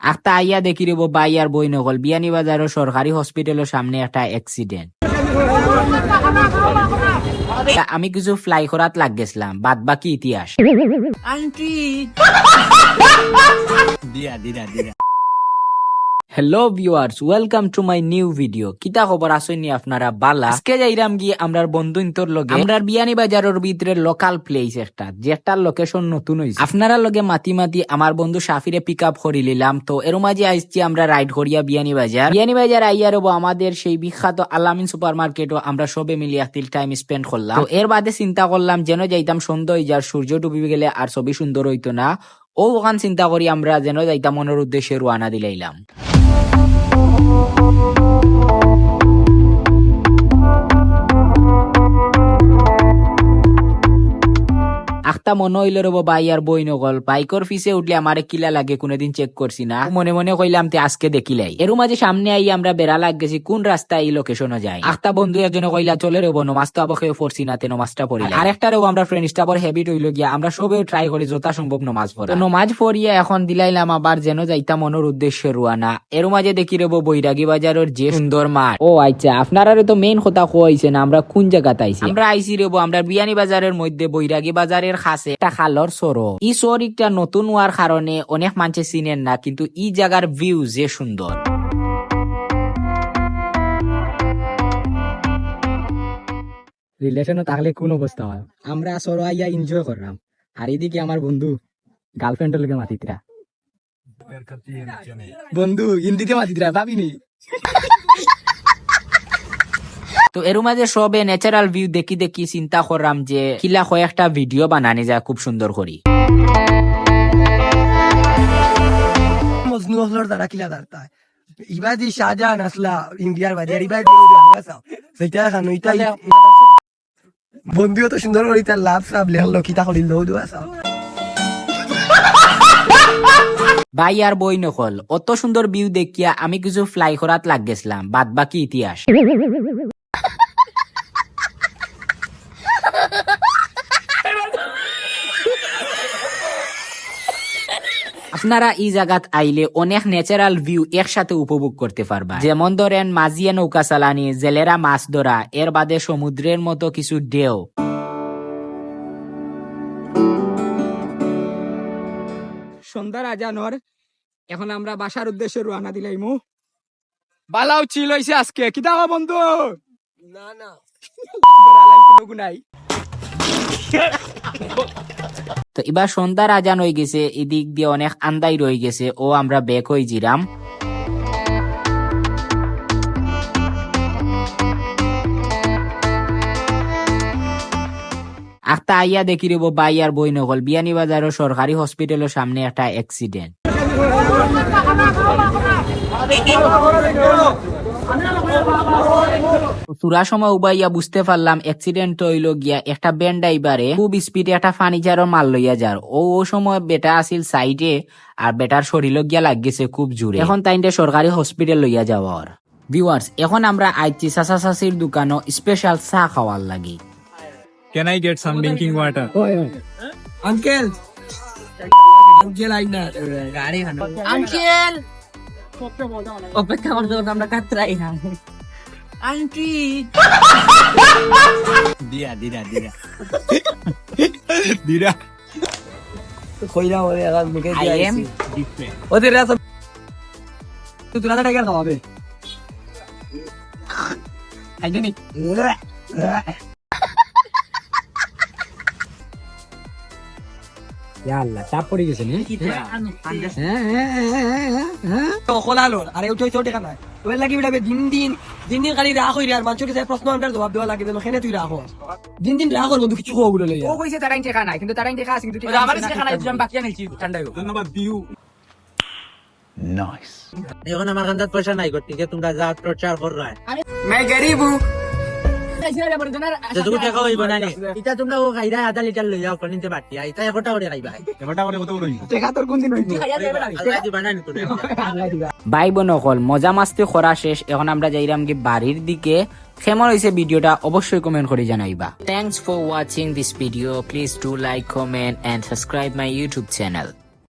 আখতা আইয়া দেখি RAB by আর বই নকল বিয়ানীবাজারের সরকারি হসপিটালের সামনে একটা অ্যাক্সিডেন্ট। আমি কিছু ফ্লাই করাত লাগ গেছিলাম, বাদ বাকি ইতিহাস। আন্টি দিয়া দিয়া দিয়া। Hello viewers, welcome to my new video. কিতা খবর আসেনি আপনারা? বালা। আজকে যাইরাম গিয়ে আমরার বন্ধুন্তর লগে আমরার বিয়ানীবাজারের ভিতরে লোকাল প্লেস একটা, যেটার লোকেশন নতুন হইছে। আপনারা লগে মাতি মাতি আমার বন্ধু সাফিরে পিক আপ করি নিলাম। তো এর মাঝে আইছি আমরা রাইড করিয়া বিয়ানীবাজার আইয়া রব আমাদের সেই বিখ্যাত আলামিন সুপার মার্কেটও আমরা সবে মিলিয়ে একটিল টাইম স্পেন্ড করলাম। তো এর বাদে চিন্তা করলাম যেন যাইতাম সন্ধ্যা হয়ে যার, সূর্য ডুবি গেলে আর ছবি সুন্দর হইতো না। ও ওখান চিন্তা করি আমরা যেন যাইতাম মনের উদ্দেশ্যে রওনা দিলাইলাম। আখতা মনে হইল রব বাই আর বই নগল। বাইকর ফিসে উঠলে আমারে কিলা লাগে কোনদিন চেক করছি না, মনে মনে কইলাম তে আজকে দেখিলাই। এর মাঝে সামনে আই আমরা বেড়া লাগ গেছি কোন রাস্তায় এই লোকেশনে যায়। আখতা বন্ধু একজন কইলা চলে রব নমাজ তো আবকে পড়ছি না, তে নমাজটা পড়িলাম। আরেকটারও আমরা ফ্রেন্ড স্টাফের হ্যাবিট হইল গিয়া আমরা সবেও ট্রাই করি যথা সম্ভব নমাজ পড়া। নমাজ পড়িয়া এখন দিলাইলাম আবার যেন যাইতাম মনের উদ্দেশ্যে রুয়ানা। এর মাঝে দেখি রব বৈরাগী বাজারের যে সুন্দর মাঠ। ও আচ্ছা, আপনারা তো মেইন কথা কইছে না আমরা কোন জায়গাতে আইছি। আমরা আইছি রব আমরা বিয়ানীবাজারের মধ্যে বৈরাগী বাজারের কাছে একটা খালর সরো। ই সরিটা নতুন হওয়ার কারণে অনেক মানুষে চিনেন না, কিন্তু ই জায়গার ভিউ যে সুন্দর। রিলেশনও থাকলে কোন অবস্থা হয়, আমরা সরো আইয়া এনজয় করলাম। আর এদিকে আমার বন্ধু গার্লফ্রেন্ডের লগে মাতিতরা, বন্ধু হিন্দিতে মাতিতরা ভাবিনি। তো এর মাঝে সবে ন্যাচারাল ভিউ দেখি দেখি চিন্তা করলাম যে কিলা কয়েকটা ভিডিও বানানি যায় খুব সুন্দর করি। মজনু হলর দ্বারা কিলা দাঁড়ায় ইবাদি শাহজাহান আসলা ইন্ডিয়ার বাজার ইবাদি সেটা খানো ইটা বন্ধুও তো সুন্দর করে তার লাভ সাব লেখলো কিতা করিল দৌড়া সাব। বাই আর বই নকল অত সুন্দর ভিউ দেখিয়া আমি কিছু ফ্লাই করাত লাগ গেছিলাম, বাদ বাকি ইতিহাস। আপনারা এই জায়গাত আইলে অনেক ন্যাচারাল ভিউ একসাথে উপভোগ করতে পারবা। যেমন ধরেন মাঝিয়া নৌকা চালানি, জেলেরা মাছ ধরা, এর বাদে সমুদ্রের মতো কিছু ঢেউ। সন্ধ্যার আজানর এখন আমরা বাসার উদ্দেশ্যে রওনা দিলাইমু। বালাও চিল হইছে আজকে, কিতা হওয়া বন্ধু? না না কোনো গুনাই। তো এবার সন্ধ্যার আজান হয়ে গেছে, এদিক দিয়ে অনেক আন্দাই রয়ে গেছে। ও আমরা বেক হয়ে জিরাম। আখতা আইয়া দেখি রেব বাই আর বই নকল বিয়ানীবাজারের সরকারি হসপিটালের সামনে একটা অ্যাক্সিডেন্ট। পুরা সময় উবাইয়া বুঝতে পারলাম অ্যাক্সিডেন্ট হইল গিয়া একটা ব্যান ড্রাইভারে খুব স্পিডে একটা ফার্নিচারের মাল লইয়া যার। ও সময় বেটা আসিল সাইডে আর বেটার শরীর গিয়া লাগিয়েছে খুব জোরে। এখন তাইনটা সরকারি হসপিটাল লইয়া যাওয়ার। ভিউয়ার্স, এখন আমরা আইছি চাচা চাচির দোকানও স্পেশাল চা খাওয়ার লাগি। Can I get some drinking water? Uncle uncle আইনা গাড়ি খানো আঙ্কেল অপেক্ষা করতে করতে আমরা কাতরাই না। Aunty Dira, dira, dira. Dira. কইরা ওরে আর মুখে I am different ওদের রাত তুই রাত টাকা খাওয়াবে হাইজেনিক। ইয়াল্লা চাপ পড়ে গেছে নি। তো খোলালো আরে ওই ছোট টাকা নাই ওই লাগি বিড়াবে দিন দিন খালি রাখ হইরে আর মানুষের কাছে প্রশ্ন আনবার জবাব দেওয়া লাগে কেন তুই রাখো দিন রাখ বন্ধু কিছু খাওয়া বলে ও কইছে তারাই টাকা নাই, কিন্তু তারাই টাকা আছে, কিন্তু আমার টাকা নাই আমি বাকি আনাইছি ঠান্ডায় ধন্যবাদ view. এখন আমার কাছে পয়সা নাই করতে তোমরা যা প্রচার কর রা मैं गरीब हूं। যতটুকু টাকা হইব না এটা তোমরা ও খাইরা আধা লিটার লই যাও কোন নিতে পারতি এটা একটা করে খাইবা এবারটা করে কত বড় হইছে? টাকা তোর কোন দিন হইছে? আধা দিবা না তোমরা ভাই বোন নকল মজা মাস্তি করা শেষ। এখন আমরা যাইরাম কি বাড়ির দিকে। কেমন হয়েছে ভিডিওটা অবশ্যই কমেন্ট করে জানাইবা। Thanks for watching this video. Please do like, comment and subscribe my YouTube channel.